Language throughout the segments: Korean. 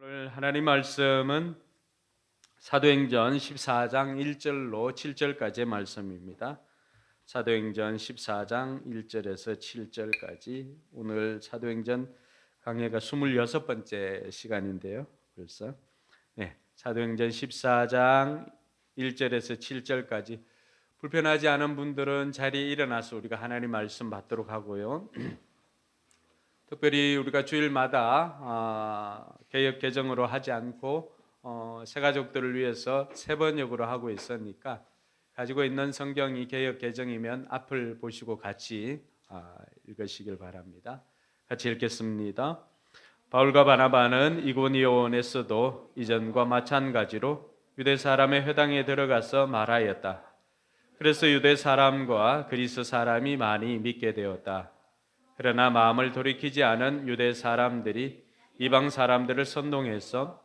오늘 하나님 말씀은 사도행전 14장 1절로 7절까지의 말씀입니다. 사도행전 14장 1절에서 7절까지 오늘 사도행전 강해가 26번째 시간인데요. 벌써 사도행전 14장 1절에서 7절까지 불편하지 않은 분들은 자리에 일어나서 우리가 하나님 말씀 받도록 하고요. 특별히 우리가 주일마다 개역 개정으로 하지 않고 새 가족들을 위해서 세 번역으로 하고 있으니까 가지고 있는 성경이 개역 개정이면 앞을 보시고 같이 읽으시길 바랍니다. 같이 읽겠습니다. 바울과 바나바는 이고니온에서도 이전과 마찬가지로 유대 사람의 회당에 들어가서 말하였다. 그래서 유대 사람과 그리스 사람이 많이 믿게 되었다. 그러나 마음을 돌이키지 않은 유대 사람들이 이방 사람들을 선동해서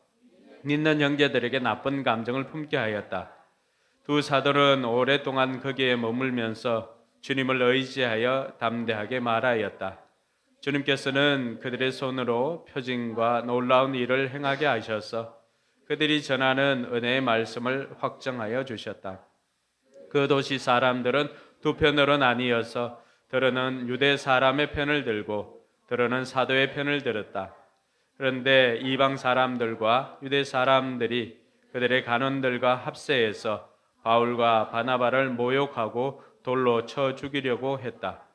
믿는 형제들에게 나쁜 감정을 품게 하였다. 두 사도는 오랫동안 거기에 머물면서 주님을 의지하여 담대하게 말하였다. 주님께서는 그들의 손으로 표징과 놀라운 일을 행하게 하셔서 그들이 전하는 은혜의 말씀을 확정하여 주셨다. 그 도시 사람들은 두 편으로 나뉘어서 들어는 유대 사람의 편을 들고 들어는 사도의 편을 들었다. 그런데 이방 사람들과 유대 사람들이 그들의 간원들과 합세해서 바울과 바나바를 모욕하고 돌로 쳐 죽이려고 했다.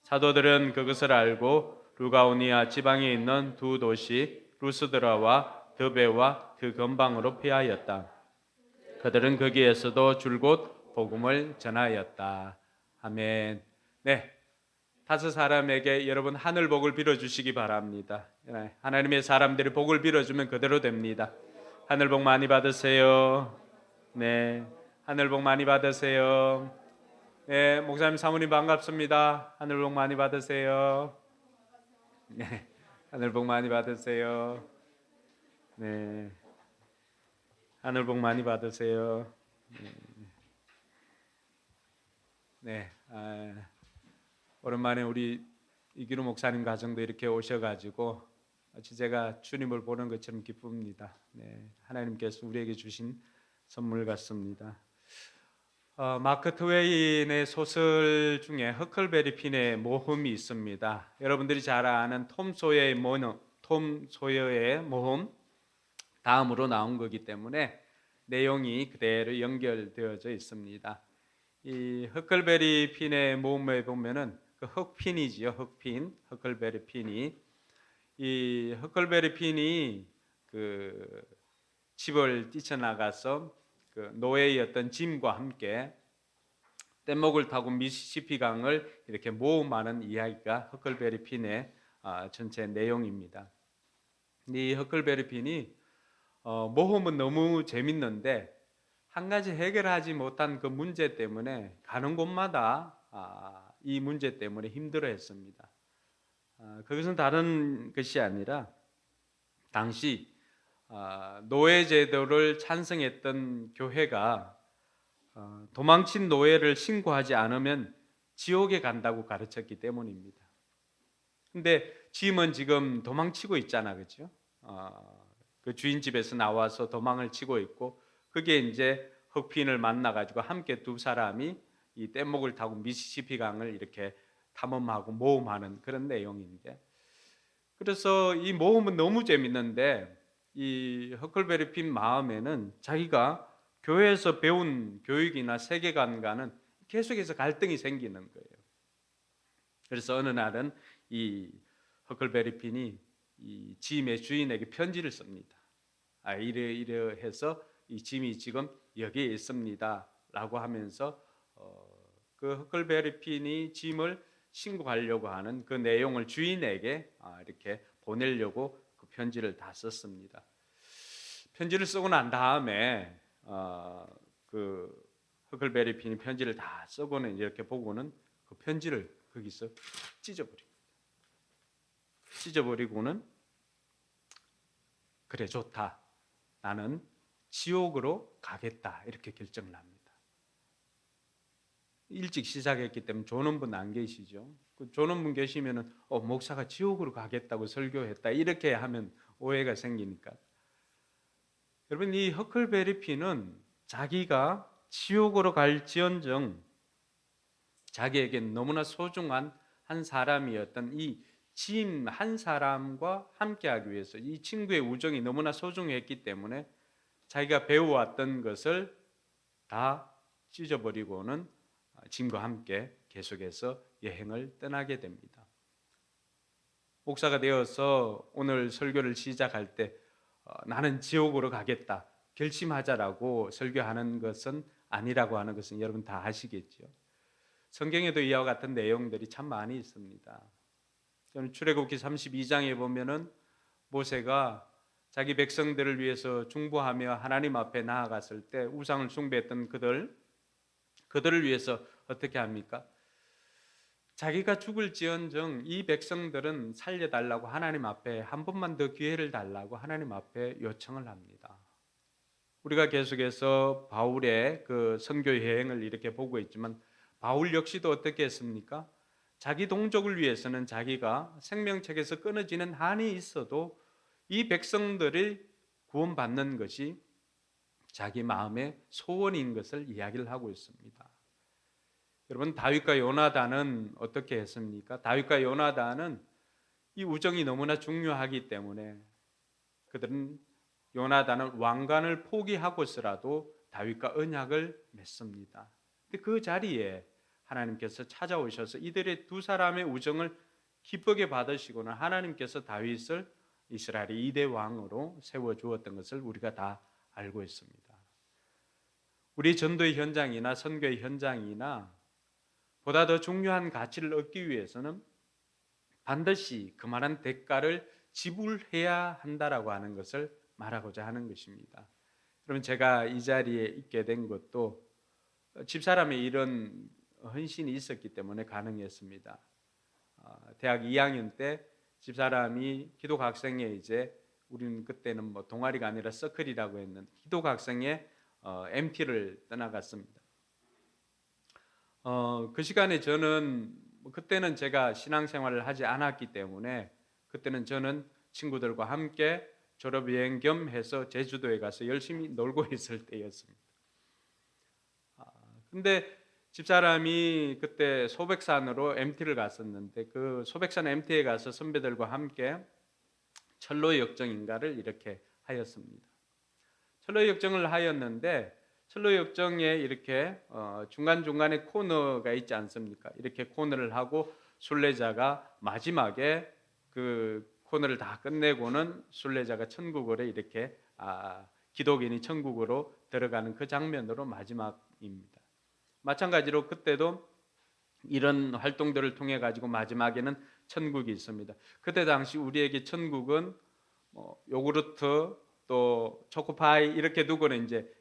사도들은 그것을 알고 루가오니아 지방에 있는 두 도시 루스드라와 드베와 그 근방으로 피하였다. 그들은 거기에서도 줄곧 복음을 전하였다. 아멘. 네, 다섯 사람에게 여러분 하늘 복을 빌어주시기 바랍니다. 하나님의 사람들이 복을 빌어주면 그대로 됩니다. 하늘 복 많이 받으세요. 네, 하늘 복 많이 받으세요. 네, 목사님 사모님 반갑습니다. 하늘 복 많이 받으세요. 네, 하늘 복 많이 받으세요. 네, 하늘 복 많이 받으세요. 네, 오랜만에 우리 이기루 목사님 가정도 이렇게 오셔가지고 마치 제가 주님을 보는 것처럼 기쁩니다. 네, 하나님께서 우리에게 주신 선물 같습니다. 마크 트웨인의 소설 중에 허클베리 핀의 모험이 있습니다. 여러분들이 잘 아는 톰 소여의 모험 다음으로 나온 거기 때문에 내용이 그대로 연결되어져 있습니다. 이 허클베리 핀의 모험에 보면은 그 흑핀이지요. 흑핀, 허클베리 핀이 이 허클베리 핀이 그 집을 뛰쳐나가서 그 노예였던 짐과 함께 뗏목을 타고 미시시피 강을 이렇게 모험하는 이야기가 허클베리 핀의 전체 내용입니다. 이 허클베리 핀이 모험은 너무 재밌는데 한 가지 해결하지 못한 그 문제 때문에 가는 곳마다 이 문제 때문에 힘들어했습니다. 그것은 다른 것이 아니라 당시 노예 제도를 찬성했던 교회가 도망친 노예를 신고하지 않으면 지옥에 간다고 가르쳤기 때문입니다. 근데 짐은 지금 도망치고 있잖아, 그렇죠? 그 주인 집에서 나와서 도망을 치고 있고 그게 이제 흑핀을 만나가지고 함께 두 사람이 이 뗏목을 타고 미시시피 강을 이렇게 탐험하고 모험하는 그런 내용인데, 그래서 이 모험은 너무 재밌는데 이 허클베리 핀 마음에는 자기가 교회에서 배운 교육이나 세계관과는 계속해서 갈등이 생기는 거예요. 그래서 어느 날은 이 허클베리 핀이 이 짐의 주인에게 편지를 씁니다. 이래 해서 이 짐이 지금 여기에 있습니다 라고 하면서 그 허클베리 핀이 짐을 신고하려고 하는 그 내용을 주인에게 이렇게 보내려고 그 편지를 다 썼습니다. 편지를 쓰고 난 다음에 그 허클베리 핀이 편지를 다 쓰고는 이렇게 보고는 그 편지를 거기서 찢어버리고는 그래 좋다, 나는 지옥으로 가겠다 이렇게 결정을 합니다. 일찍 시작했기 때문에 조는 분 안 계시죠. 그 조는 분 계시면은 목사가 지옥으로 가겠다고 설교했다 이렇게 하면 오해가 생기니까 여러분, 이 허클베리 피는 자기가 지옥으로 갈지언정 자기에게 너무나 소중한 한 사람이었던 이 짐 한 사람과 함께하기 위해서, 이 친구의 우정이 너무나 소중했기 때문에 자기가 배워왔던 것을 다 찢어버리고는 짐과 함께 계속해서 여행을 떠나게 됩니다. 목사가 되어서 오늘 설교를 시작할 때 나는 지옥으로 가겠다 결심하자라고 설교하는 것은 아니라고 하는 것은 여러분 다 아시겠죠. 성경에도 이와 같은 내용들이 참 많이 있습니다. 저는 출애굽기 32장에 보면은 모세가 자기 백성들을 위해서 중보하며 하나님 앞에 나아갔을 때 우상을 숭배했던 그들을 위해서 어떻게 합니까? 자기가 죽을지언정 이 백성들은 살려달라고 하나님 앞에 한 번만 더 기회를 달라고 하나님 앞에 요청을 합니다. 우리가 계속해서 바울의 그 선교 여행을 이렇게 보고 있지만 바울 역시도 어떻게 했습니까? 자기 동족을 위해서는 자기가 생명책에서 끊어지는 한이 있어도 이 백성들을 구원받는 것이 자기 마음의 소원인 것을 이야기를 하고 있습니다. 여러분, 다윗과 요나단은 어떻게 했습니까? 다윗과 요나단은 이 우정이 너무나 중요하기 때문에 그들은 요나단은 왕관을 포기하고서라도 다윗과 언약을 맺습니다. 근데 그 자리에 하나님께서 찾아오셔서 이들의 두 사람의 우정을 기쁘게 받으시고는 하나님께서 다윗을 이스라엘의 2대 왕으로 세워주었던 것을 우리가 다 알고 있습니다. 우리 전도의 현장이나 선교의 현장이나 보다 더 중요한 가치를 얻기 위해서는 반드시 그만한 대가를 지불해야 한다라고 하는 것을 말하고자 하는 것입니다. 그러면 제가 이 자리에 있게 된 것도 집사람의 이런 헌신이 있었기 때문에 가능했습니다. 대학 2학년 때 집사람이 기독 학생회, 이제 우리는 그때는 뭐 동아리가 아니라 서클이라고 했는데 기독 학생회 MT를 떠나갔습니다. 그 시간에 저는 그때는 제가 신앙생활을 하지 않았기 때문에 그때는 저는 친구들과 함께 졸업여행 겸 해서 제주도에 가서 열심히 놀고 있을 때였습니다. 근데 집사람이 그때 소백산으로 MT를 갔었는데 그 소백산 MT에 가서 선배들과 함께 철로 역정인가를 이렇게 하였습니다. 철로 역정을 하였는데 철로 역정에 이렇게 중간중간에 코너가 있지 않습니까? 이렇게 코너를 하고 순례자가 마지막에 그 코너를 다 끝내고는 순례자가 천국으로 이렇게 기독인이 천국으로 들어가는 그 장면으로 마지막입니다. 마찬가지로 그때도 이런 활동들을 통해 가지고 마지막에는 천국이 있습니다. 그때 당시 우리에게 천국은 요구르트 또 초코파이 이렇게 두고는 이제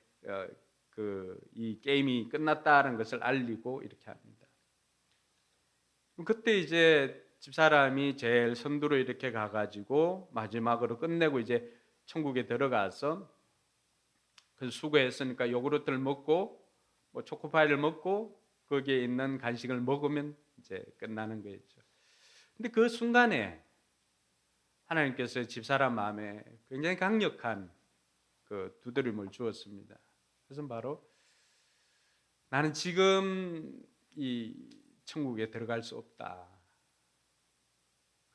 이 게임이 끝났다는 것을 알리고 이렇게 합니다. 그때 이제 집사람이 제일 선두로 이렇게 가가지고 마지막으로 끝내고 이제 천국에 들어가서 그 수고했으니까 요구르트를 먹고 뭐 초코파이를 먹고 거기에 있는 간식을 먹으면 이제 끝나는 거였죠. 근데 그 순간에 하나님께서 집사람 마음에 굉장히 강력한 그 두드림을 주었습니다. 그것은 바로 나는 지금 이 천국에 들어갈 수 없다.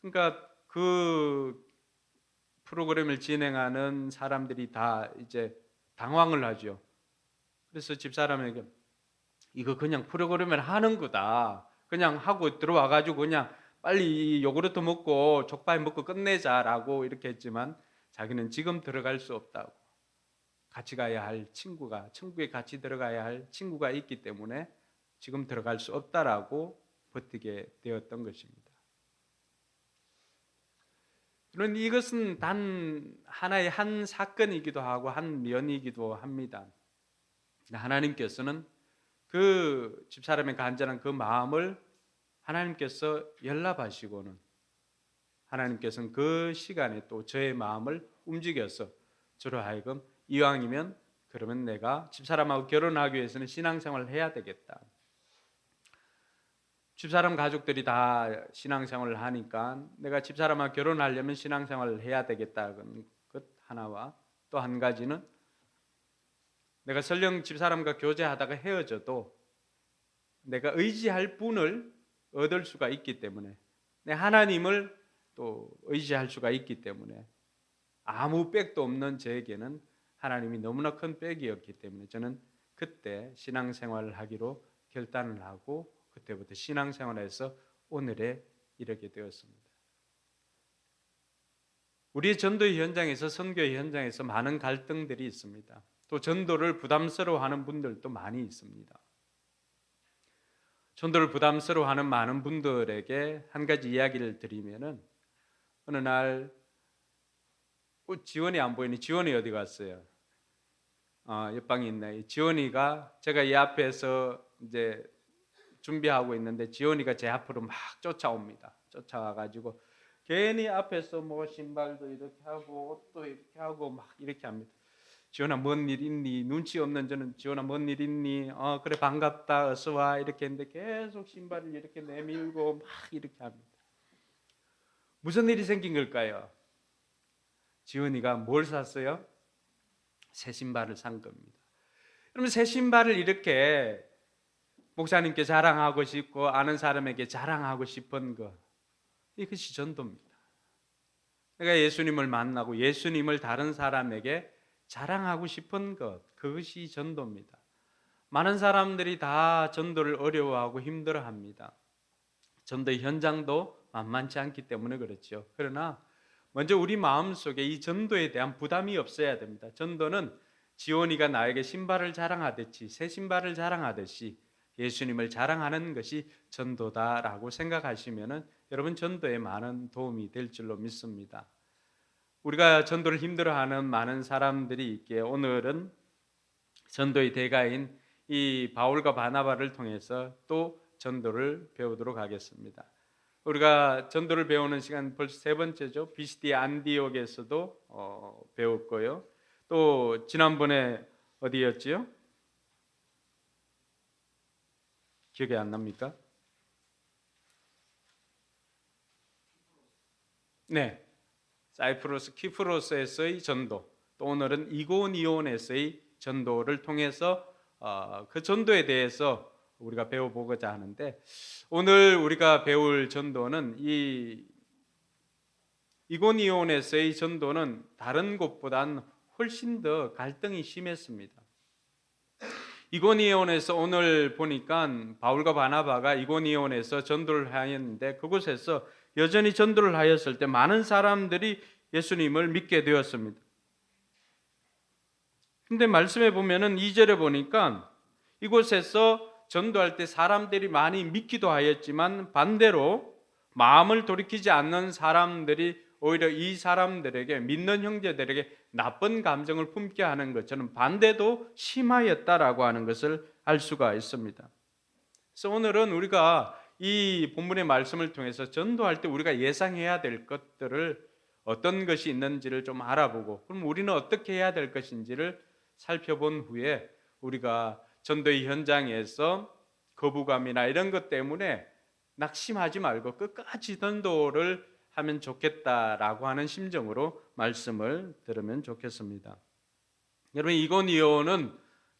그러니까 그 프로그램을 진행하는 사람들이 다 이제 당황을 하죠. 그래서 집사람에게 이거 그냥 프로그램을 하는 거다. 그냥 하고 들어와 가지고 그냥 빨리 요구르트 먹고 족발 먹고 끝내자라고 이렇게 했지만 자기는 지금 들어갈 수 없다고. 같이 가야 할 친구가, 천국에 같이 들어가야 할 친구가 있기 때문에 지금 들어갈 수 없다라고 버티게 되었던 것입니다. 그런데 이것은 단 하나의 한 사건이기도 하고 한 면이기도 합니다. 하나님께서는 그 집사람의 간절한 그 마음을 하나님께서 연락하시고는 하나님께서는 그 시간에 또 저의 마음을 움직여서 저로 하여금 이왕이면 그러면 내가 집사람하고 결혼하기 위해서는 신앙생활을 해야 되겠다. 집사람 가족들이 다 신앙생활을 하니까 내가 집사람하고 결혼하려면 신앙생활을 해야 되겠다는 것 하나와 또 한 가지는 내가 설령 집사람과 교제하다가 헤어져도 내가 의지할 분을 얻을 수가 있기 때문에, 내 하나님을 또 의지할 수가 있기 때문에, 아무 백도 없는 저에게는 하나님이 너무나 큰 백이었기 때문에 저는 그때 신앙생활을 하기로 결단을 하고 그때부터 신앙생활에서 오늘에 이르게 되었습니다. 우리의 전도의 현장에서, 선교의 현장에서 많은 갈등들이 있습니다. 또 전도를 부담스러워하는 분들도 많이 있습니다. 전도를 부담스러워하는 많은 분들에게 한 가지 이야기를 드리면은, 어느 날 지원이 안 보이니 지원이 어디 갔어요? 옆방에 있네. 지원이가, 제가 이 앞에서 이제 준비하고 있는데 지원이가 제 앞으로 막 쫓아옵니다. 쫓아와가지고 괜히 앞에서 뭐 신발도 이렇게 하고 옷도 이렇게 하고 막 이렇게 합니다. 지원아, 뭔 일 있니? 눈치 없는 저는, 지원아, 뭔 일 있니? 그래, 반갑다, 어서 와, 이렇게 했는데 계속 신발을 이렇게 내밀고 막 이렇게 합니다. 무슨 일이 생긴 걸까요? 지원이가 뭘 샀어요? 새 신발을 산 겁니다. 그러면 새 신발을 이렇게 목사님께 자랑하고 싶고 아는 사람에게 자랑하고 싶은 것, 이것이 전도입니다. 내가 예수님을 만나고 예수님을 다른 사람에게 자랑하고 싶은 것, 그것이 전도입니다. 많은 사람들이 다 전도를 어려워하고 힘들어합니다. 전도의 현장도 만만치 않기 때문에 그렇죠. 그러나 먼저 우리 마음속에 이 전도에 대한 부담이 없어야 됩니다. 전도는 지원이가 나에게 신발을 자랑하듯이, 새 신발을 자랑하듯이 예수님을 자랑하는 것이 전도다라고 생각하시면 여러분 전도에 많은 도움이 될 줄로 믿습니다. 우리가 전도를 힘들어하는 많은 사람들이 있기에 오늘은 전도의 대가인 이 바울과 바나바를 통해서 또 전도를 배우도록 하겠습니다. 우리가 전도를 배우는 시간 벌써 세 번째죠. 비시디 안디옥에서도 배웠고요. 또 지난번에 어디였지요? 기억이 안 납니까? 네, 사이프러스 키프로스에서의 전도, 또 오늘은 이고니온에서의 전도를 통해서 그 전도에 대해서 우리가 배워보고자 하는데, 오늘 우리가 배울 전도는 이 이고니온에서의 전도는 다른 곳보단 훨씬 더 갈등이 심했습니다. 이고니온에서 오늘 보니까 바울과 바나바가 이고니온에서 전도를 하였는데, 그곳에서 여전히 전도를 하였을 때 많은 사람들이 예수님을 믿게 되었습니다. 근데 말씀해 보면은 2절에 보니까 이곳에서 전도할 때 사람들이 많이 믿기도 하였지만 반대로 마음을 돌이키지 않는 사람들이 오히려 이 사람들에게, 믿는 형제들에게 나쁜 감정을 품게 하는 것처럼 반대도 심하였다라고 하는 것을 알 수가 있습니다. 그래서 오늘은 우리가 이 본문의 말씀을 통해서 전도할 때 우리가 예상해야 될 것들을, 어떤 것이 있는지를 좀 알아보고, 그럼 우리는 어떻게 해야 될 것인지를 살펴본 후에 우리가 전도의 현장에서 거부감이나 이런 것 때문에 낙심하지 말고 끝까지 전도를 하면 좋겠다라고 하는 심정으로 말씀을 들으면 좋겠습니다. 여러분, 이고니온은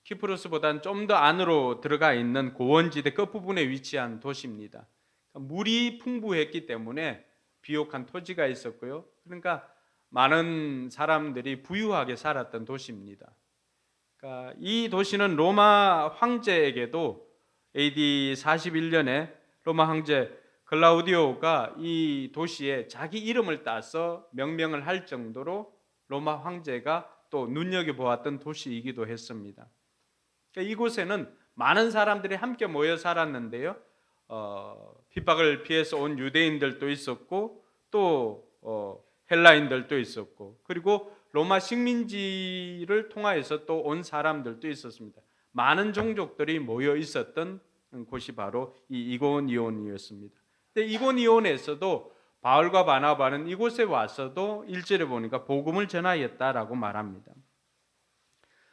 키프로스보다는 좀 더 안으로 들어가 있는 고원지대 끝부분에 위치한 도시입니다. 물이 풍부했기 때문에 비옥한 토지가 있었고요. 그러니까 많은 사람들이 부유하게 살았던 도시입니다. 그러니까 이 도시는 로마 황제에게도 AD 41년에 로마 황제 클라우디오가 이 도시에 자기 이름을 따서 명명을 할 정도로 로마 황제가 또 눈여겨보았던 도시이기도 했습니다. 그러니까 이곳에는 많은 사람들이 함께 모여 살았는데요, 핍박을 피해서 온 유대인들도 있었고 또 헬라인들도 있었고, 그리고 로마 식민지를 통하여서 또 온 사람들도 있었습니다. 많은 종족들이 모여 있었던 곳이 바로 이 이고니온이었습니다. 근데 이고니온에서도 바울과 바나바는 이곳에 와서도 1절에 보니까 복음을 전하였다라고 말합니다.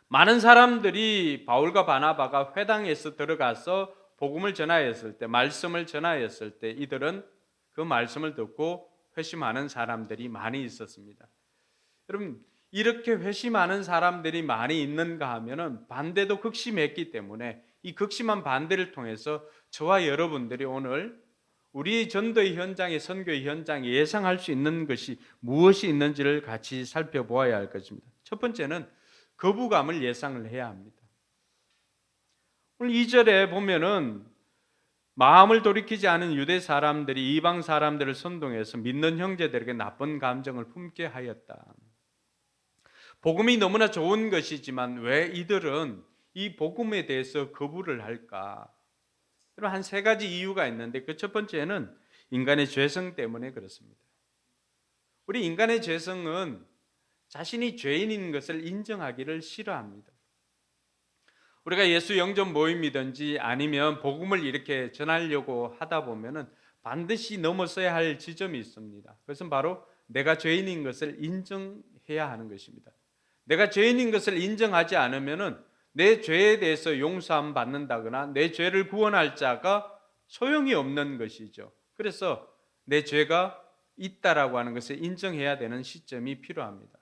많은 사람들이 바울과 바나바가 회당에서 들어가서 복음을 전하였을 때, 말씀을 전하였을 때 이들은 그 말씀을 듣고 회심하는 사람들이 많이 있었습니다. 여러분, 이렇게 회심하는 사람들이 많이 있는가 하면은 반대도 극심했기 때문에 이 극심한 반대를 통해서 저와 여러분들이 오늘 우리 전도의 현장에, 선교의 현장에 예상할 수 있는 것이 무엇이 있는지를 같이 살펴보아야 할 것입니다. 첫 번째는 거부감을 예상을 해야 합니다. 오늘 2절에 보면은 마음을 돌이키지 않은 유대 사람들이 이방 사람들을 선동해서 믿는 형제들에게 나쁜 감정을 품게 하였다. 복음이 너무나 좋은 것이지만 왜 이들은 이 복음에 대해서 거부를 할까? 한 세 가지 이유가 있는데 그 첫 번째는 인간의 죄성 때문에 그렇습니다. 우리 인간의 죄성은 자신이 죄인인 것을 인정하기를 싫어합니다. 우리가 예수 영접 모임이든지 아니면 복음을 이렇게 전하려고 하다 보면은 반드시 넘어서야 할 지점이 있습니다. 그것은 바로 내가 죄인인 것을 인정해야 하는 것입니다. 내가 죄인인 것을 인정하지 않으면은 내 죄에 대해서 용서함 받는다거나 내 죄를 구원할 자가 소용이 없는 것이죠. 그래서 내 죄가 있다라고 하는 것을 인정해야 되는 시점이 필요합니다.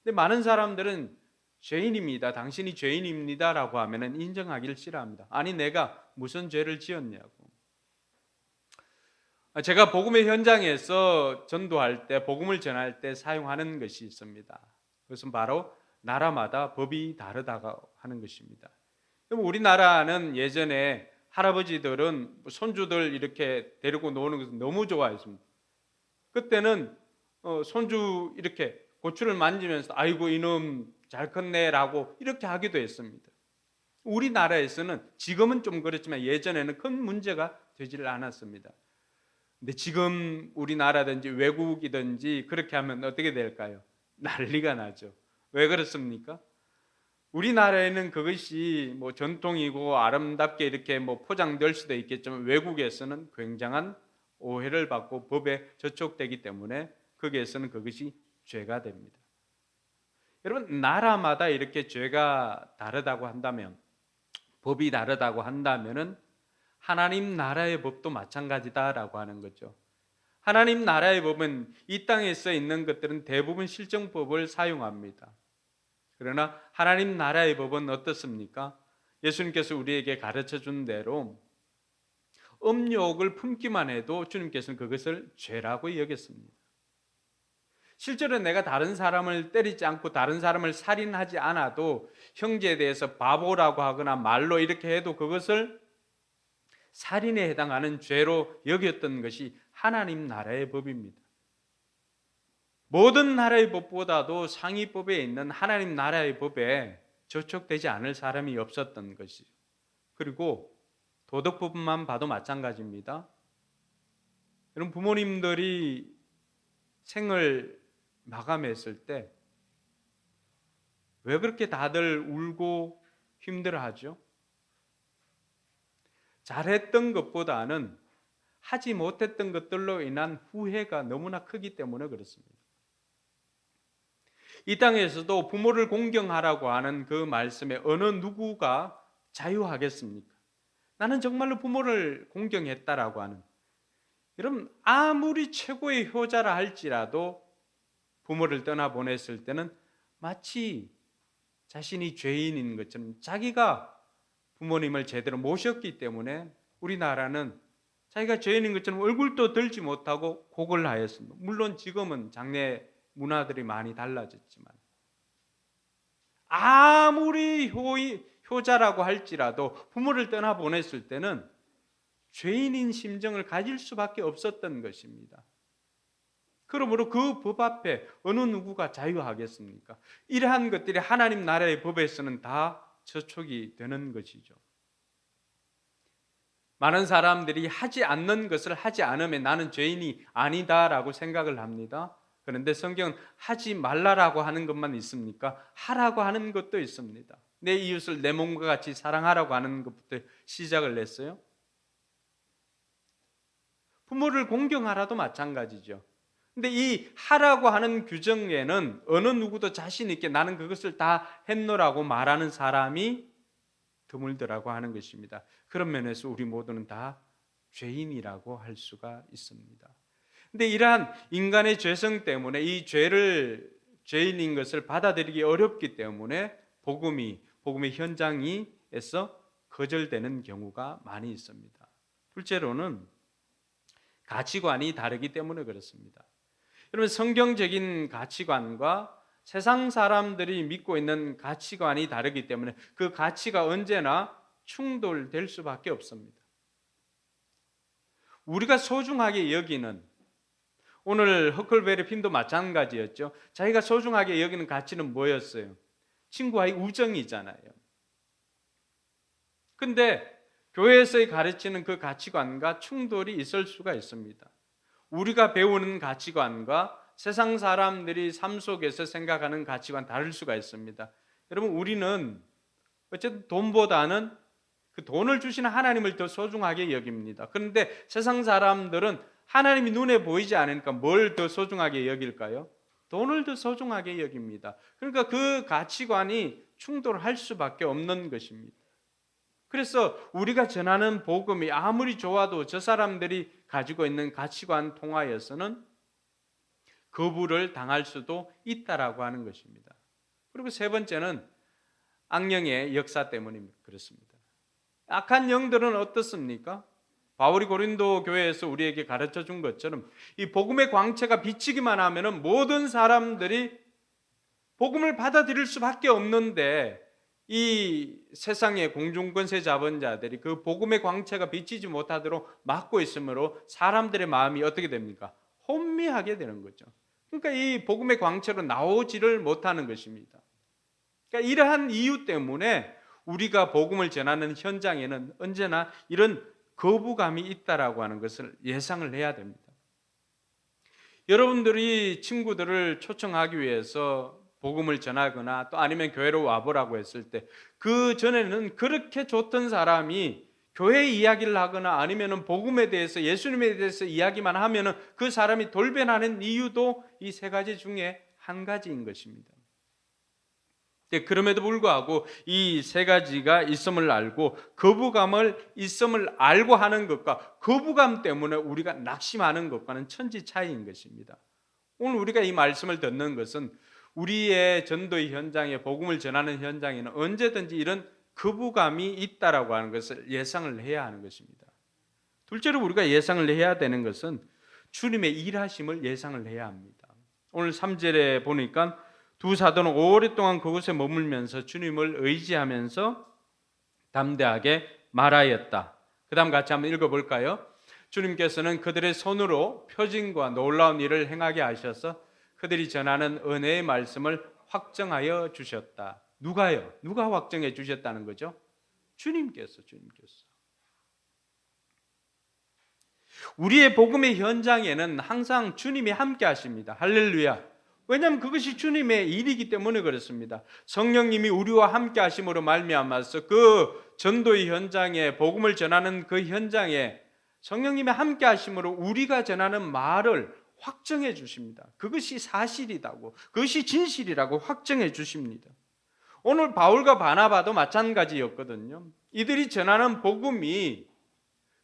근데 많은 사람들은 죄인입니다. 당신이 죄인입니다라고 하면은 인정하기를 싫어합니다. 아니 내가 무슨 죄를 지었냐고. 제가 복음의 현장에서 전도할 때 복음을 전할 때 사용하는 것이 있습니다. 그것은 바로 나라마다 법이 다르다고 하는 것입니다. 우리나라는 예전에 할아버지들은 손주들 이렇게 데리고 노는 것을 너무 좋아했습니다. 그때는 손주 이렇게 고추를 만지면서 아이고 이놈 잘 컸네라고 이렇게 하기도 했습니다. 우리나라에서는 지금은 좀 그렇지만 예전에는 큰 문제가 되지를 않았습니다. 근데 지금 우리나라든지 외국이든지 그렇게 하면 어떻게 될까요? 난리가 나죠. 왜 그렇습니까? 우리나라에는 그것이 뭐 전통이고 아름답게 이렇게 뭐 포장될 수도 있겠지만 외국에서는 굉장한 오해를 받고 법에 저촉되기 때문에 거기에서는 그것이 죄가 됩니다. 여러분 나라마다 이렇게 죄가 다르다고 한다면 법이 다르다고 한다면은 하나님 나라의 법도 마찬가지다라고 하는 거죠. 하나님 나라의 법은 이 땅에 써 있는 것들은 대부분 실정법을 사용합니다. 그러나 하나님 나라의 법은 어떻습니까? 예수님께서 우리에게 가르쳐 준 대로 음욕을 품기만 해도 주님께서는 그것을 죄라고 여겼습니다. 실제로 내가 다른 사람을 때리지 않고 다른 사람을 살인하지 않아도 형제에 대해서 바보라고 하거나 말로 이렇게 해도 그것을 살인에 해당하는 죄로 여겼던 것이 하나님 나라의 법입니다. 모든 나라의 법보다도 상위법에 있는 하나님 나라의 법에 저촉되지 않을 사람이 없었던 것이죠. 그리고 도덕법만 봐도 마찬가지입니다. 여러분 부모님들이 생을 마감했을 때 왜 그렇게 다들 울고 힘들어하죠? 잘했던 것보다는 하지 못했던 것들로 인한 후회가 너무나 크기 때문에 그렇습니다. 이 땅에서도 부모를 공경하라고 하는 그 말씀에 어느 누구가 자유하겠습니까? 나는 정말로 부모를 공경했다라고 하는, 여러분 아무리 최고의 효자라 할지라도 부모를 떠나보냈을 때는 마치 자신이 죄인인 것처럼 자기가 부모님을 제대로 모셨기 때문에 우리나라는 자기가 죄인인 것처럼 얼굴도 들지 못하고 곡을 하였습니다. 물론 지금은 장례 문화들이 많이 달라졌지만 아무리 효자라고 할지라도 부모를 떠나보냈을 때는 죄인인 심정을 가질 수밖에 없었던 것입니다. 그러므로 그 법 앞에 어느 누구가 자유하겠습니까? 이러한 것들이 하나님 나라의 법에서는 다 저촉이 되는 것이죠. 많은 사람들이 하지 않는 것을 하지 않으면 나는 죄인이 아니다라고 생각을 합니다. 그런데 성경은 하지 말라라고 하는 것만 있습니까? 하라고 하는 것도 있습니다. 내 이웃을 내 몸과 같이 사랑하라고 하는 것부터 시작을 했어요. 부모를 공경하라도 마찬가지죠. 근데 이 하라고 하는 규정에는 어느 누구도 자신 있게 나는 그것을 다 했노라고 말하는 사람이 드물더라고 하는 것입니다. 그런 면에서 우리 모두는 다 죄인이라고 할 수가 있습니다. 근데 이러한 인간의 죄성 때문에 이 죄를 죄인인 것을 받아들이기 어렵기 때문에 복음의 현장에서 거절되는 경우가 많이 있습니다. 둘째로는 가치관이 다르기 때문에 그렇습니다. 여러분, 성경적인 가치관과 세상 사람들이 믿고 있는 가치관이 다르기 때문에 그 가치가 언제나 충돌될 수밖에 없습니다. 우리가 소중하게 여기는, 오늘 허클베리 핀도 마찬가지였죠. 자기가 소중하게 여기는 가치는 뭐였어요? 친구와의 우정이잖아요. 근데 교회에서 가르치는 그 가치관과 충돌이 있을 수가 있습니다. 우리가 배우는 가치관과 세상 사람들이 삶 속에서 생각하는 가치관 다를 수가 있습니다. 여러분, 우리는 어쨌든 돈보다는 그 돈을 주시는 하나님을 더 소중하게 여깁니다. 그런데 세상 사람들은 하나님이 눈에 보이지 않으니까 뭘 더 소중하게 여길까요? 돈을 더 소중하게 여깁니다. 그러니까 그 가치관이 충돌할 수밖에 없는 것입니다. 그래서 우리가 전하는 복음이 아무리 좋아도 저 사람들이 가지고 있는 가치관 통하여서는 거부를 당할 수도 있다라고 하는 것입니다. 그리고 세 번째는 악령의 역사 때문입니다. 그렇습니다. 악한 영들은 어떻습니까? 바울이 고린도 교회에서 우리에게 가르쳐 준 것처럼 이 복음의 광채가 비치기만 하면은 모든 사람들이 복음을 받아들일 수밖에 없는데, 이 세상의 공중권세 자본자들이 그 복음의 광채가 비치지 못하도록 막고 있으므로 사람들의 마음이 어떻게 됩니까? 혼미하게 되는 거죠. 그러니까 이 복음의 광채로 나오지를 못하는 것입니다. 그러니까 이러한 이유 때문에 우리가 복음을 전하는 현장에는 언제나 이런 거부감이 있다라고 하는 것을 예상을 해야 됩니다. 여러분들이 친구들을 초청하기 위해서 복음을 전하거나 또 아니면 교회로 와보라고 했을 때 그 전에는 그렇게 좋던 사람이 교회 이야기를 하거나 아니면 복음에 대해서, 예수님에 대해서 이야기만 하면 그 사람이 돌변하는 이유도 이 세 가지 중에 한 가지인 것입니다. 그럼에도 불구하고 이 세 가지가 있음을 알고 거부감을 있음을 알고 하는 것과 거부감 때문에 우리가 낙심하는 것과는 천지 차이인 것입니다. 오늘 우리가 이 말씀을 듣는 것은 우리의 전도의 현장에, 복음을 전하는 현장에는 언제든지 이런 거부감이 있다라고 하는 것을 예상을 해야 하는 것입니다. 둘째로 우리가 예상을 해야 되는 것은 주님의 일하심을 예상을 해야 합니다. 오늘 3절에 보니까 두 사도는 오랫동안 그곳에 머물면서 주님을 의지하면서 담대하게 말하였다. 그 다음 같이 한번 읽어볼까요? 주님께서는 그들의 손으로 표징과 놀라운 일을 행하게 하셔서 그들이 전하는 은혜의 말씀을 확정하여 주셨다. 누가요? 누가 확정해 주셨다는 거죠? 주님께서. 우리의 복음의 현장에는 항상 주님이 함께 하십니다. 할렐루야. 왜냐하면 그것이 주님의 일이기 때문에 그렇습니다. 성령님이 우리와 함께 하심으로 말미암아서 그 전도의 현장에, 복음을 전하는 그 현장에 성령님이 함께 하심으로 우리가 전하는 말을 확정해 주십니다. 그것이 사실이라고, 그것이 진실이라고 확정해 주십니다. 오늘 바울과 바나바도 마찬가지였거든요. 이들이 전하는 복음이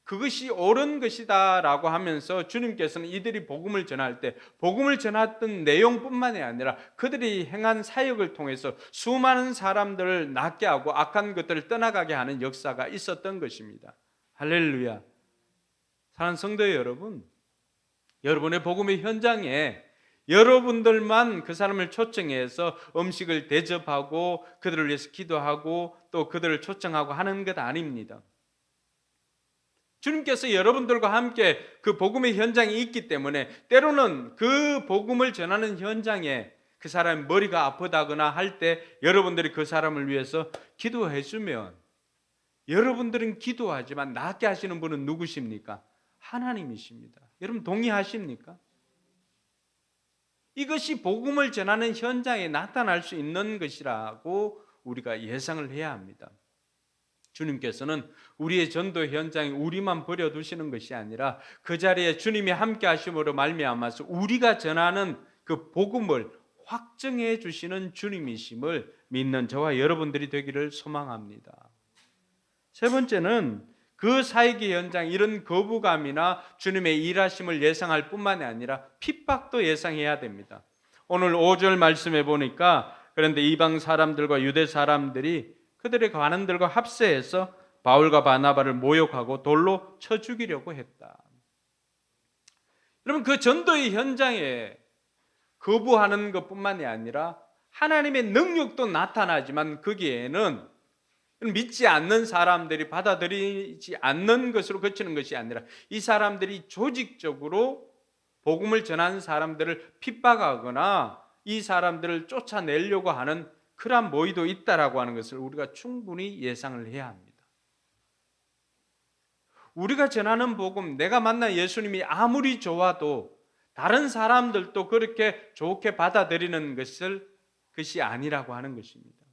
그것이 옳은 것이다라고 하면서 주님께서는 이들이 복음을 전할 때 복음을 전했던 내용뿐만이 아니라 그들이 행한 사역을 통해서 수많은 사람들을 낫게 하고 악한 것들을 떠나가게 하는 역사가 있었던 것입니다. 할렐루야. 사랑하는 성도 여러분, 여러분의 복음의 현장에 여러분들만 그 사람을 초청해서 음식을 대접하고 그들을 위해서 기도하고 또 그들을 초청하고 하는 것 아닙니다. 주님께서 여러분들과 함께 그 복음의 현장에 있기 때문에 때로는 그 복음을 전하는 현장에 그 사람이 머리가 아프다거나 할 때 여러분들이 그 사람을 위해서 기도해 주면, 여러분들은 기도하지만 낫게 하시는 분은 누구십니까? 하나님이십니다. 여러분 동의하십니까? 이것이 복음을 전하는 현장에 나타날 수 있는 것이라고 우리가 예상을 해야 합니다. 주님께서는 우리의 전도 현장에 우리만 버려두시는 것이 아니라 그 자리에 주님이 함께 하심으로 말미암아서 우리가 전하는 그 복음을 확정해 주시는 주님이심을 믿는 저와 여러분들이 되기를 소망합니다. 세 번째는 그 사역의 현장, 이런 거부감이나 주님의 일하심을 예상할 뿐만이 아니라 핍박도 예상해야 됩니다. 오늘 5절 말씀해 보니까 그런데 이방 사람들과 유대 사람들이 그들의 관원들과 합세해서 바울과 바나바를 모욕하고 돌로 쳐 죽이려고 했다. 여러분, 그 전도의 현장에 거부하는 것뿐만이 아니라 하나님의 능력도 나타나지만 거기에는 믿지 않는 사람들이 받아들이지 않는 것으로 그치는 것이 아니라 이 사람들이 조직적으로 복음을 전하는 사람들을 핍박하거나 이 사람들을 쫓아내려고 하는 그러한 모의도 있다라고 하는 것을 우리가 충분히 예상을 해야 합니다. 우리가 전하는 복음, 내가 만난 예수님이 아무리 좋아도 다른 사람들도 그렇게 좋게 받아들이는 것이 아니라고 하는 것입니다.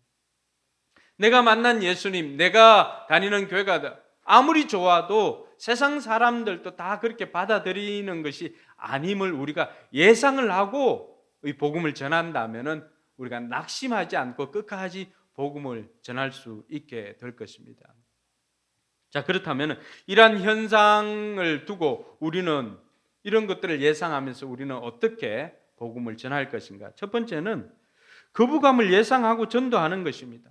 내가 만난 예수님, 내가 다니는 교회가 아무리 좋아도 세상 사람들도 다 그렇게 받아들이는 것이 아님을 우리가 예상을 하고 이 복음을 전한다면은 우리가 낙심하지 않고 끝까지 복음을 전할 수 있게 될 것입니다. 자, 그렇다면 이러한 현상을 두고 우리는 이런 것들을 예상하면서 우리는 어떻게 복음을 전할 것인가? 첫 번째는 거부감을 예상하고 전도하는 것입니다.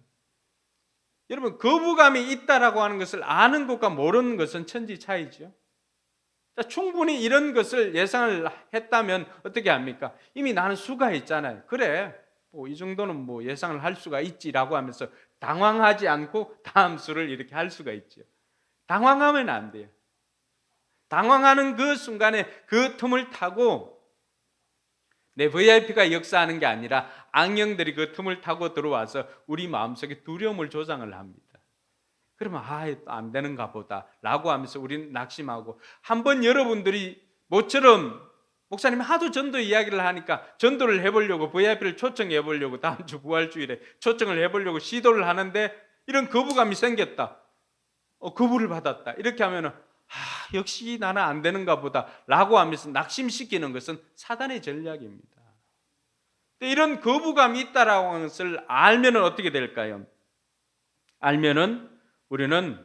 여러분, 거부감이 있다라고 하는 것을 아는 것과 모르는 것은 천지 차이죠. 충분히 이런 것을 예상을 했다면 어떻게 합니까? 이미 나는 수가 있잖아요. 그래, 이 정도는 예상을 할 수가 있지라고 하면서 당황하지 않고 다음 수를 이렇게 할 수가 있죠. 당황하면 안 돼요. 당황하는 그 순간에 그 틈을 타고 내 VIP가 역사하는 게 아니라 악령들이 그 틈을 타고 들어와서 우리 마음속에 두려움을 조장을 합니다. 그러면 안 되는가 보다 라고 하면서 우리는 낙심하고, 한번 여러분들이 모처럼 목사님 하도 전도 이야기를 하니까 전도를 해보려고 VIP를 초청해 보려고 다음 주 부활주일에 초청을 해보려고 시도를 하는데 이런 거부감이 생겼다. 거부를 받았다. 이렇게 하면은 역시 나는 안 되는가 보다 라고 하면서 낙심시키는 것은 사단의 전략입니다. 이런 거부감이 있다라고 하는 것을 알면 어떻게 될까요? 알면은 우리는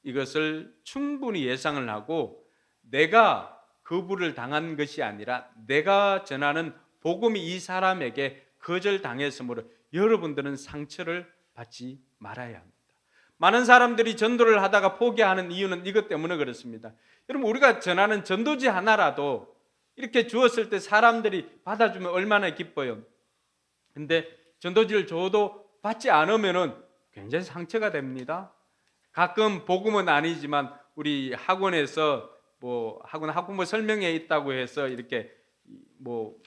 이것을 충분히 예상을 하고 내가 거부를 당한 것이 아니라 내가 전하는 복음이 이 사람에게 거절당했으므로 여러분들은 상처를 받지 말아야 합니다. 많은 사람들이 전도를 하다가 포기하는 이유는 이것 때문에 그렇습니다. 여러분, 우리가 전하는 전도지 하나라도 이렇게 주었을 때 사람들이 받아주면 얼마나 기뻐요. 근데 전도지를 줘도 받지 않으면은 굉장히 상처가 됩니다. 가끔 복음은 아니지만 우리 학원에서 학부모 설명회 있다고 해서 이렇게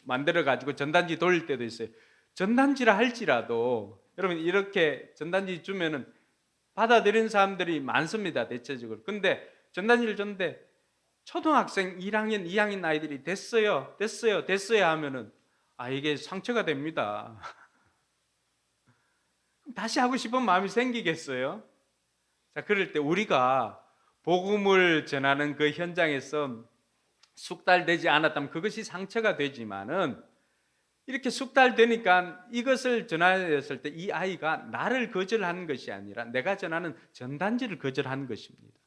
만들어 가지고 전단지 돌릴 때도 있어요. 전단지라 할지라도 여러분, 이렇게 전단지 주면은 받아들이는 사람들이 많습니다, 대체적으로. 근데 전단지를 줬는데 초등학생 1학년, 2학년 아이들이 됐어요 하면은 이게 상처가 됩니다. 다시 하고 싶은 마음이 생기겠어요? 자, 그럴 때 우리가 복음을 전하는 그 현장에서 숙달되지 않았다면 그것이 상처가 되지만은 이렇게 숙달되니까 이것을 전하였을 때 이 아이가 나를 거절하는 것이 아니라 내가 전하는 전단지를 거절한 것입니다.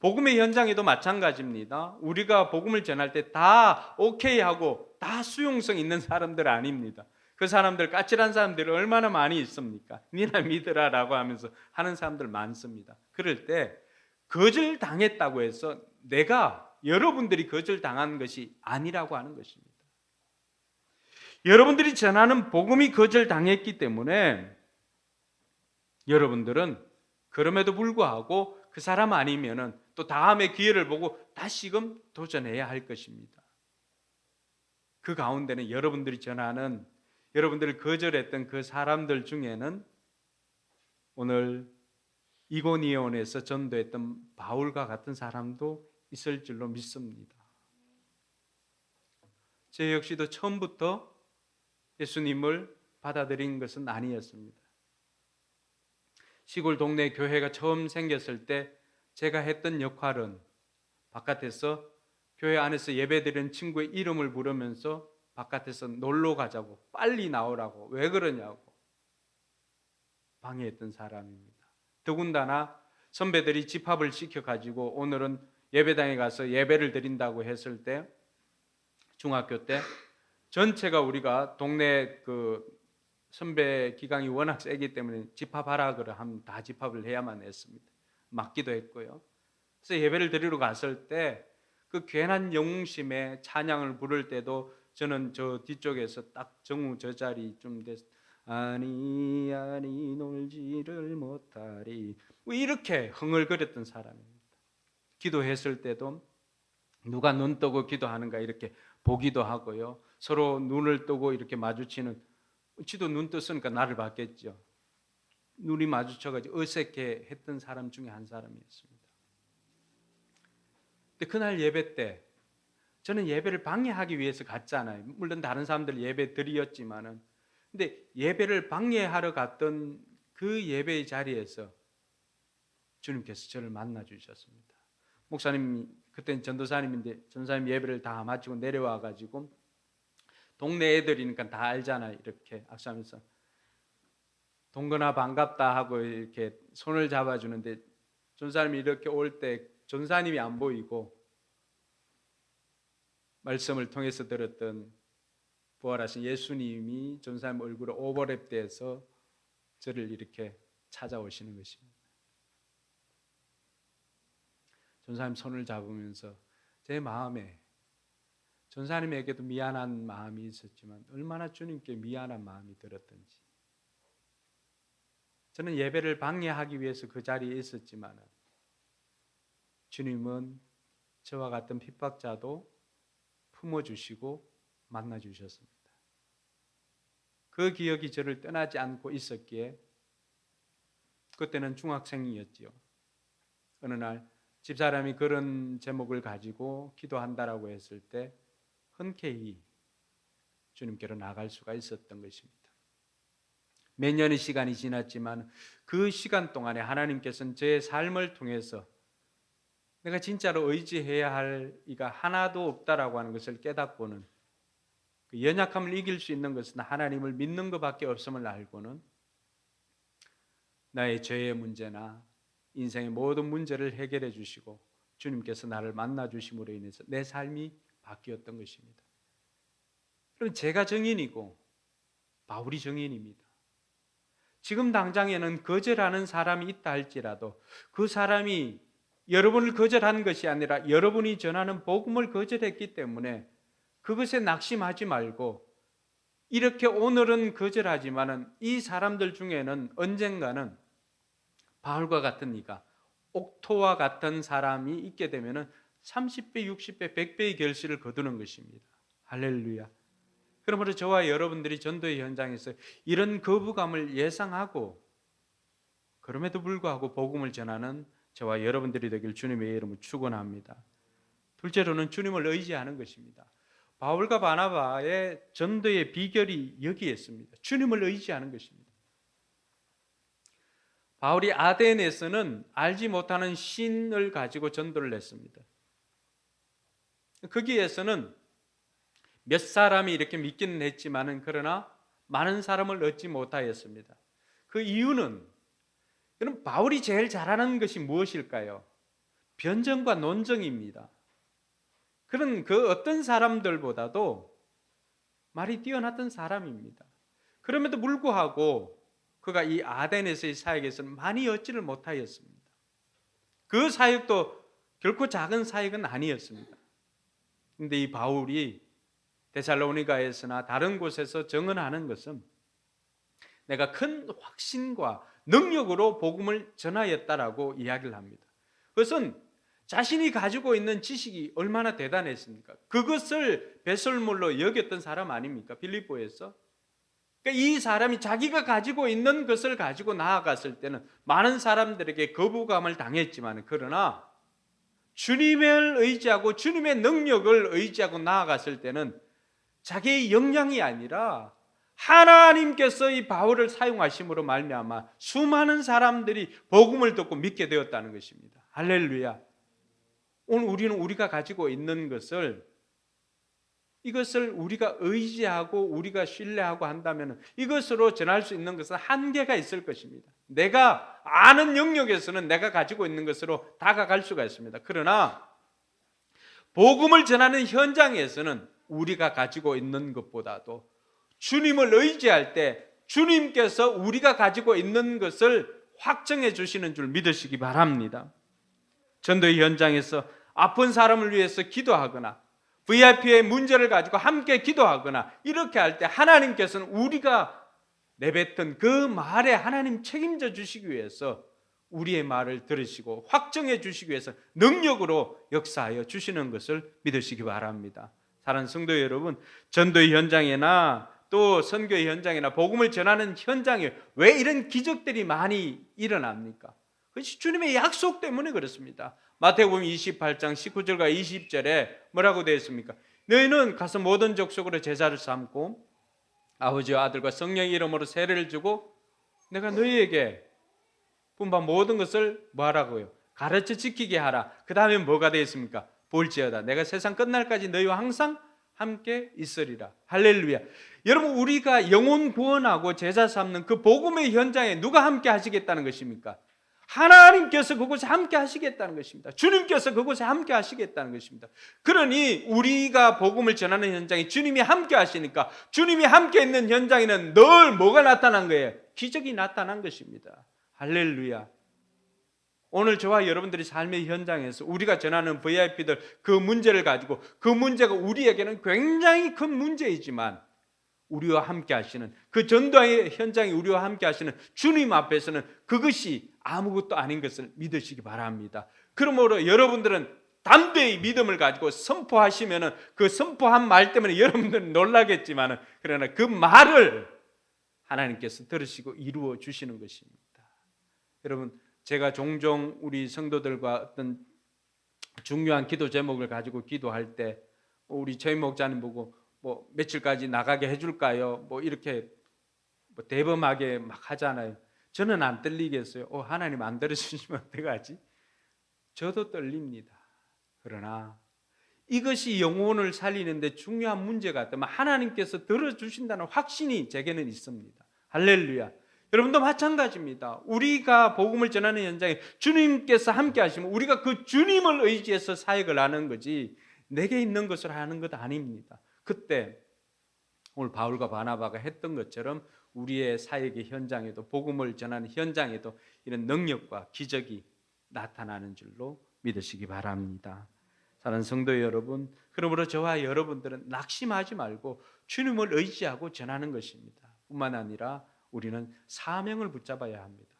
복음의 현장에도 마찬가지입니다. 우리가 복음을 전할 때 다 오케이 하고 다 수용성 있는 사람들 아닙니다. 그 사람들, 까칠한 사람들이 얼마나 많이 있습니까? 니나 믿으라 라고 하면서 하는 사람들 많습니다. 그럴 때 거절당했다고 해서 여러분들이 거절당한 것이 아니라고 하는 것입니다. 여러분들이 전하는 복음이 거절당했기 때문에 여러분들은 그럼에도 불구하고 그 사람 아니면은 또 다음에 기회를 보고 다시금 도전해야 할 것입니다. 그 가운데는 여러분들이 전하는, 여러분들을 거절했던 그 사람들 중에는 오늘 이고니온에서 전도했던 바울과 같은 사람도 있을 줄로 믿습니다. 저 역시도 처음부터 예수님을 받아들인 것은 아니었습니다. 시골 동네 교회가 처음 생겼을 때 제가 했던 역할은 바깥에서 교회 안에서 예배드리는 친구의 이름을 부르면서 바깥에서 놀러 가자고, 빨리 나오라고, 왜 그러냐고 방해했던 사람입니다. 더군다나 선배들이 집합을 시켜가지고 오늘은 예배당에 가서 예배를 드린다고 했을 때, 중학교 때 전체가 우리가 동네 그 선배 기강이 워낙 세기 때문에 집합하라 그래 하면 다 집합을 해야만 했습니다. 맞기도 했고요. 그래서 예배를 드리러 갔을 때 그 괜한 영웅심에 찬양을 부를 때도 저는 저 뒤쪽에서 딱 정우 저 자리 좀 됐 아니 아니 놀지를 못하리 뭐 이렇게 흥얼거렸던 사람입니다. 기도했을 때도 누가 눈 뜨고 기도하는가 이렇게 보기도 하고요. 서로 눈을 뜨고 이렇게 마주치는 지도 눈 떴으니까 나를 봤겠죠. 눈이 마주쳐가지고 어색해 했던 사람 중에 한 사람이었습니다. 근데 그날 예배 때 저는 예배를 방해하기 위해서 갔잖아요. 물론 다른 사람들 예배 드렸지만은 근데 예배를 방해하러 갔던 그 예배의 자리에서 주님께서 저를 만나 주셨습니다. 목사님 그때는 전도사님인데 전사님 예배를 다 마치고 내려와 가지고 동네 애들이니까 다 알잖아요. 이렇게 악수하면서 동건아 반갑다 하고 이렇게 손을 잡아주는데 전사님이 이렇게 올 때 전사님이 안 보이고 말씀을 통해서 들었던 부활하신 예수님이 전사님 얼굴에 오버랩돼서 저를 이렇게 찾아오시는 것입니다. 전사님 손을 잡으면서 제 마음에 전사님에게도 미안한 마음이 있었지만 얼마나 주님께 미안한 마음이 들었던지 저는 예배를 방해하기 위해서 그 자리에 있었지만 주님은 저와 같은 핍박자도 품어주시고 만나주셨습니다. 그 기억이 저를 떠나지 않고 있었기에 그때는 중학생이었지요. 어느 날 집사람이 그런 제목을 가지고 기도한다라고 했을 때 흔쾌히 주님께로 나갈 수가 있었던 것입니다. 몇 년의 시간이 지났지만 그 시간 동안에 하나님께서는 제 삶을 통해서 내가 진짜로 의지해야 할 이가 하나도 없다라고 하는 것을 깨닫고는 그 연약함을 이길 수 있는 것은 하나님을 믿는 것밖에 없음을 알고는 나의 죄의 문제나 인생의 모든 문제를 해결해 주시고 주님께서 나를 만나 주심으로 인해서 내 삶이 바뀌었던 것입니다. 그럼 제가 증인이고 바울이 증인입니다. 지금 당장에는 거절하는 사람이 있다 할지라도 그 사람이 여러분을 거절한 것이 아니라 여러분이 전하는 복음을 거절했기 때문에 그것에 낙심하지 말고 이렇게 오늘은 거절하지만은 이 사람들 중에는 언젠가는 바울과 같은 이가 옥토와 같은 사람이 있게 되면은 30배, 60배, 100배의 결실을 거두는 것입니다. 할렐루야. 그러므로 저와 여러분들이 전도의 현장에서 이런 거부감을 예상하고 그럼에도 불구하고 복음을 전하는 저와 여러분들이 되길 주님의 이름으로 축원합니다. 둘째로는 주님을 의지하는 것입니다. 바울과 바나바의 전도의 비결이 여기에 있습니다. 주님을 의지하는 것입니다. 바울이 아덴에서는 알지 못하는 신을 가지고 전도를 했습니다. 거기에서는 몇 사람이 이렇게 믿기는 했지만은 그러나 많은 사람을 얻지 못하였습니다. 그 이유는 여러분 바울이 제일 잘하는 것이 무엇일까요? 변정과 논정입니다. 그런 그 어떤 사람들보다도 말이 뛰어났던 사람입니다. 그럼에도 불구하고 그가 이 아덴에서의 사역에서는 많이 얻지를 못하였습니다. 그 사역도 결코 작은 사역은 아니었습니다. 그런데 이 바울이 데살로니가에서나 다른 곳에서 증언하는 것은 내가 큰 확신과 능력으로 복음을 전하였다라고 이야기를 합니다. 그것은 자신이 가지고 있는 지식이 얼마나 대단했습니까? 그것을 배설물로 여겼던 사람 아닙니까? 빌립보에서. 그러니까 이 사람이 자기가 가지고 있는 것을 가지고 나아갔을 때는 많은 사람들에게 거부감을 당했지만 그러나 주님을 의지하고 주님의 능력을 의지하고 나아갔을 때는 자기의 역량이 아니라 하나님께서 이 바울을 사용하심으로 말미암아 수많은 사람들이 복음을 듣고 믿게 되었다는 것입니다. 할렐루야. 오늘 우리는 우리가 가지고 있는 것을 이것을 우리가 의지하고 우리가 신뢰하고 한다면 이것으로 전할 수 있는 것은 한계가 있을 것입니다. 내가 아는 영역에서는 내가 가지고 있는 것으로 다가갈 수가 있습니다. 그러나 복음을 전하는 현장에서는 우리가 가지고 있는 것보다도 주님을 의지할 때 주님께서 우리가 가지고 있는 것을 확정해 주시는 줄 믿으시기 바랍니다. 전도의 현장에서 아픈 사람을 위해서 기도하거나 VIP의 문제를 가지고 함께 기도하거나 이렇게 할 때 하나님께서는 우리가 내뱉은 그 말에 하나님 책임져 주시기 위해서 우리의 말을 들으시고 확정해 주시기 위해서 능력으로 역사하여 주시는 것을 믿으시기 바랍니다. 사랑하는 성도 여러분, 전도의 현장이나 또 선교의 현장이나 복음을 전하는 현장에 왜 이런 기적들이 많이 일어납니까? 그것이 주님의 약속 때문에 그렇습니다. 마태복음 28장 19절과 20절에 뭐라고 되어 있습니까? 너희는 가서 모든 족속으로 제자를 삼고 아버지와 아들과 성령의 이름으로 세례를 주고 내가 너희에게 분반 모든 것을 뭐하라고요? 가르쳐 지키게 하라. 그 다음에 뭐가 되어 있습니까? 볼지어다 내가 세상 끝날까지 너희와 항상 함께 있으리라. 할렐루야. 여러분, 우리가 영혼 구원하고 제자 삼는 그 복음의 현장에 누가 함께 하시겠다는 것입니까? 하나님께서 그곳에 함께 하시겠다는 것입니다. 주님께서 그곳에 함께 하시겠다는 것입니다. 그러니 우리가 복음을 전하는 현장에 주님이 함께 하시니까 주님이 함께 있는 현장에는 늘 뭐가 나타난 거예요? 기적이 나타난 것입니다. 할렐루야. 오늘 저와 여러분들이 삶의 현장에서 우리가 전하는 VIP들 그 문제를 가지고 그 문제가 우리에게는 굉장히 큰 문제이지만 우리와 함께 하시는 그 전도의 현장에 우리와 함께 하시는 주님 앞에서는 그것이 아무것도 아닌 것을 믿으시기 바랍니다. 그러므로 여러분들은 담대히 믿음을 가지고 선포하시면은 그 선포한 말 때문에 여러분들은 놀라겠지만은 그러나 그 말을 하나님께서 들으시고 이루어 주시는 것입니다. 여러분, 제가 종종 우리 성도들과 어떤 중요한 기도 제목을 가지고 기도할 때 우리 최임 목자님 보고 뭐 며칠까지 나가게 해줄까요? 뭐 이렇게 뭐 대범하게 막 하잖아요. 저는 안 떨리겠어요. 하나님 안 들어주시면 어떡하지? 저도 떨립니다. 그러나 이것이 영혼을 살리는데 중요한 문제가 있다면 하나님께서 들어주신다는 확신이 제게는 있습니다. 할렐루야. 여러분도 마찬가지입니다. 우리가 복음을 전하는 현장에 주님께서 함께 하시면 우리가 그 주님을 의지해서 사역을 하는 거지 내게 있는 것을 하는 것 아닙니다. 그때 오늘 바울과 바나바가 했던 것처럼 우리의 사역의 현장에도 복음을 전하는 현장에도 이런 능력과 기적이 나타나는 줄로 믿으시기 바랍니다. 사랑하는 성도 여러분, 그러므로 저와 여러분들은 낙심하지 말고 주님을 의지하고 전하는 것입니다. 뿐만 아니라 우리는 사명을 붙잡아야 합니다.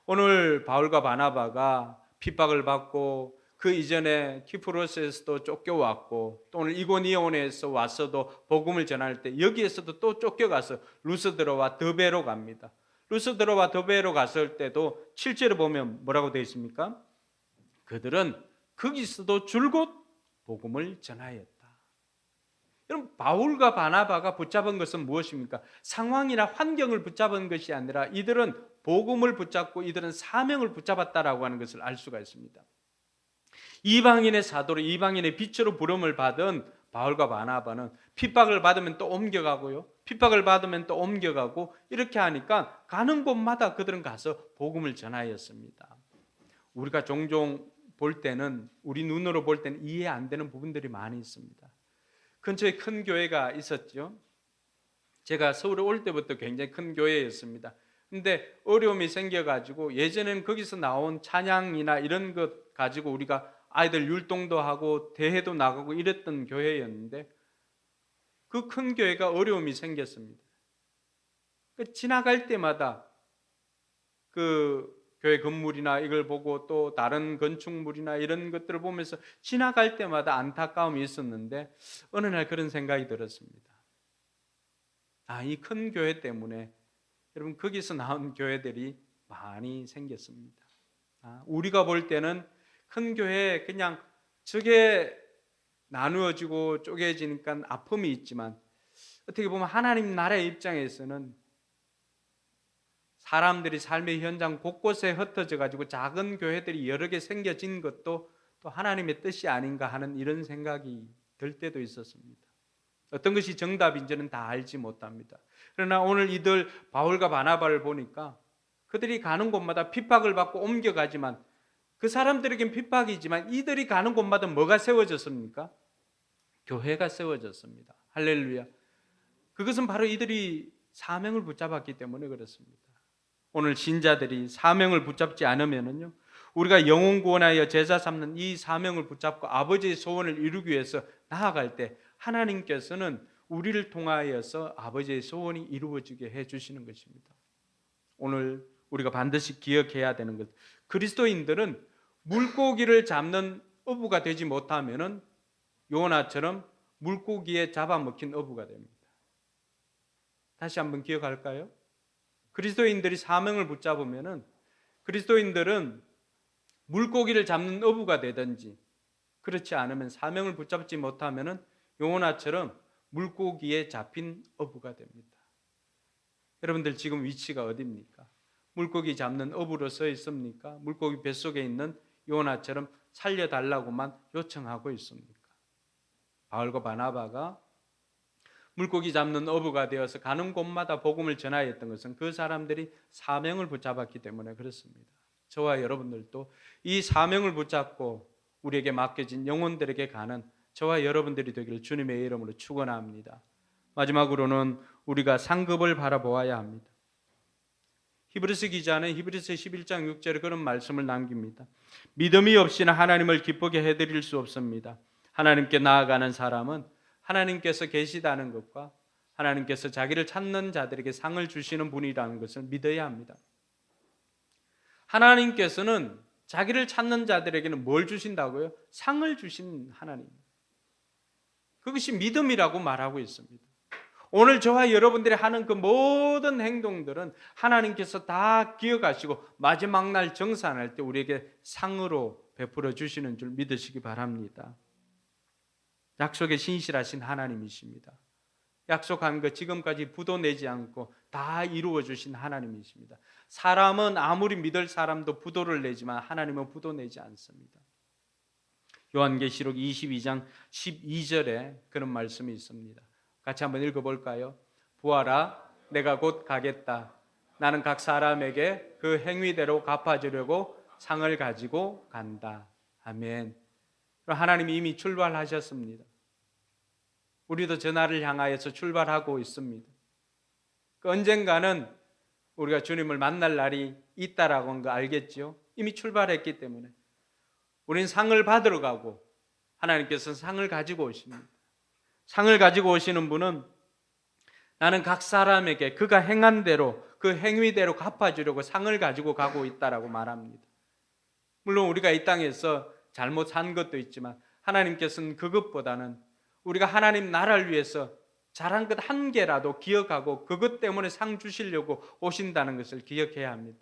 오늘 바울과 바나바가 핍박을 받고 그 이전에 키프로스에서도 쫓겨왔고 또 오늘 이고니온에서 와서도 복음을 전할 때 여기에서도 또 쫓겨가서 루스드로와 더베로 갑니다. 루스드로와 더베로 갔을 때도 7절에 보면 뭐라고 되어 있습니까? 그들은 거기서도 줄곧 복음을 전하였다. 여러분, 바울과 바나바가 붙잡은 것은 무엇입니까? 상황이나 환경을 붙잡은 것이 아니라 이들은 복음을 붙잡고 이들은 사명을 붙잡았다라고 하는 것을 알 수가 있습니다. 이방인의 사도로 이방인의 빛으로 부름을 받은 바울과 바나바는 핍박을 받으면 또 옮겨가고요, 핍박을 받으면 또 옮겨가고 이렇게 하니까 가는 곳마다 그들은 가서 복음을 전하였습니다. 우리가 종종 볼 때는 우리 눈으로 볼 때는 이해 안 되는 부분들이 많이 있습니다. 근처에 큰 교회가 있었죠. 제가 서울에 올 때부터 굉장히 큰 교회였습니다. 근데 어려움이 생겨가지고 예전에는 거기서 나온 찬양이나 이런 것 가지고 우리가 아이들 율동도 하고 대회도 나가고 이랬던 교회였는데 그 큰 교회가 어려움이 생겼습니다. 지나갈 때마다 그 교회 건물이나 이걸 보고 또 다른 건축물이나 이런 것들을 보면서 지나갈 때마다 안타까움이 있었는데 어느 날 그런 생각이 들었습니다. 이 큰 교회 때문에 여러분 거기서 나온 교회들이 많이 생겼습니다. 우리가 볼 때는 큰 교회 그냥 저게 나누어지고 쪼개지니까 아픔이 있지만 어떻게 보면 하나님 나라의 입장에서는 사람들이 삶의 현장 곳곳에 흩어져 가지고 작은 교회들이 여러 개 생겨진 것도 또 하나님의 뜻이 아닌가 하는 이런 생각이 들 때도 있었습니다. 어떤 것이 정답인지는 다 알지 못합니다. 그러나 오늘 이들 바울과 바나바를 보니까 그들이 가는 곳마다 핍박을 받고 옮겨가지만 그 사람들에겐 핍박이지만 이들이 가는 곳마다 뭐가 세워졌습니까? 교회가 세워졌습니다. 할렐루야. 그것은 바로 이들이 사명을 붙잡았기 때문에 그렇습니다. 오늘 신자들이 사명을 붙잡지 않으면요, 우리가 영혼 구원하여 제자 삼는 이 사명을 붙잡고 아버지의 소원을 이루기 위해서 나아갈 때 하나님께서는 우리를 통하여서 아버지의 소원이 이루어지게 해주시는 것입니다. 오늘 우리가 반드시 기억해야 되는 것, 그리스도인들은 물고기를 잡는 어부가 되지 못하면은 요나처럼 물고기에 잡아먹힌 어부가 됩니다. 다시 한번 기억할까요? 그리스도인들이 사명을 붙잡으면은 그리스도인들은 물고기를 잡는 어부가 되든지, 그렇지 않으면 사명을 붙잡지 못하면은 요나처럼 물고기에 잡힌 어부가 됩니다. 여러분들 지금 위치가 어디입니까? 물고기 잡는 어부로 서 있습니까? 물고기 뱃속에 있는 요나처럼 살려달라고만 요청하고 있습니까? 바울과 바나바가 물고기 잡는 어부가 되어서 가는 곳마다 복음을 전하였던 것은 그 사람들이 사명을 붙잡았기 때문에 그렇습니다. 저와 여러분들도 이 사명을 붙잡고 우리에게 맡겨진 영혼들에게 가는 저와 여러분들이 되기를 주님의 이름으로 축원합니다. 마지막으로는 우리가 상급을 바라보아야 합니다. 히브리서 기자는 히브리서 11장 6절에 그런 말씀을 남깁니다. 믿음이 없이는 하나님을 기쁘게 해드릴 수 없습니다. 하나님께 나아가는 사람은 하나님께서 계시다는 것과 하나님께서 자기를 찾는 자들에게 상을 주시는 분이라는 것을 믿어야 합니다. 하나님께서는 자기를 찾는 자들에게는 뭘 주신다고요? 상을 주신 하나님. 그것이 믿음이라고 말하고 있습니다. 오늘 저와 여러분들이 하는 그 모든 행동들은 하나님께서 다 기억하시고 마지막 날 정산할 때 우리에게 상으로 베풀어 주시는 줄 믿으시기 바랍니다. 약속에 신실하신 하나님이십니다. 약속한 것 지금까지 부도 내지 않고 다 이루어 주신 하나님이십니다. 사람은 아무리 믿을 사람도 부도를 내지만 하나님은 부도 내지 않습니다. 요한계시록 22장 12절에 그런 말씀이 있습니다. 같이 한번 읽어볼까요? 보아라, 내가 곧 가겠다. 나는 각 사람에게 그 행위대로 갚아주려고 상을 가지고 간다. 아멘. 하나님이 이미 출발하셨습니다. 우리도 저 날을 향하여서 출발하고 있습니다. 언젠가는 우리가 주님을 만날 날이 있다라고 하는 거 알겠죠? 이미 출발했기 때문에 우리는 상을 받으러 가고 하나님께서는 상을 가지고 오십니다. 상을 가지고 오시는 분은 나는 각 사람에게 그가 행한 대로 그 행위대로 갚아주려고 상을 가지고 가고 있다라고 말합니다. 물론 우리가 이 땅에서 잘못 산 것도 있지만 하나님께서는 그것보다는 우리가 하나님 나라를 위해서 잘한 것 한 개라도 기억하고 그것 때문에 상 주시려고 오신다는 것을 기억해야 합니다.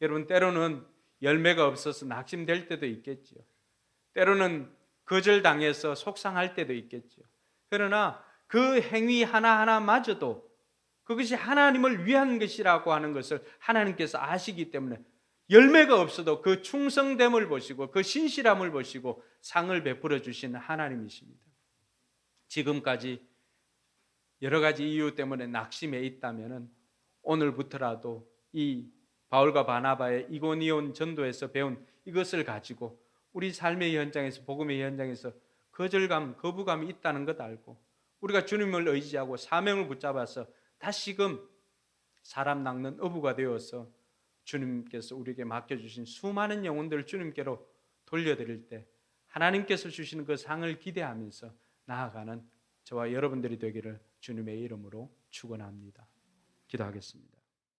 여러분, 때로는 열매가 없어서 낙심될 때도 있겠죠. 때로는 거절당해서 속상할 때도 있겠죠. 그러나 그 행위 하나하나마저도 그것이 하나님을 위한 것이라고 하는 것을 하나님께서 아시기 때문에 열매가 없어도 그 충성됨을 보시고 그 신실함을 보시고 상을 베풀어 주시는 하나님이십니다. 지금까지 여러 가지 이유 때문에 낙심해 있다면 오늘부터라도 이 바울과 바나바의 이고니온 전도에서 배운 이것을 가지고 우리 삶의 현장에서, 복음의 현장에서 거절감, 거부감이 있다는 것 알고 우리가 주님을 의지하고 사명을 붙잡아서 다시금 사람 낚는 어부가 되어서 주님께서 우리에게 맡겨주신 수많은 영혼들을 주님께로 돌려드릴 때 하나님께서 주시는 그 상을 기대하면서 나아가는 저와 여러분들이 되기를 주님의 이름으로 축원합니다. 기도하겠습니다.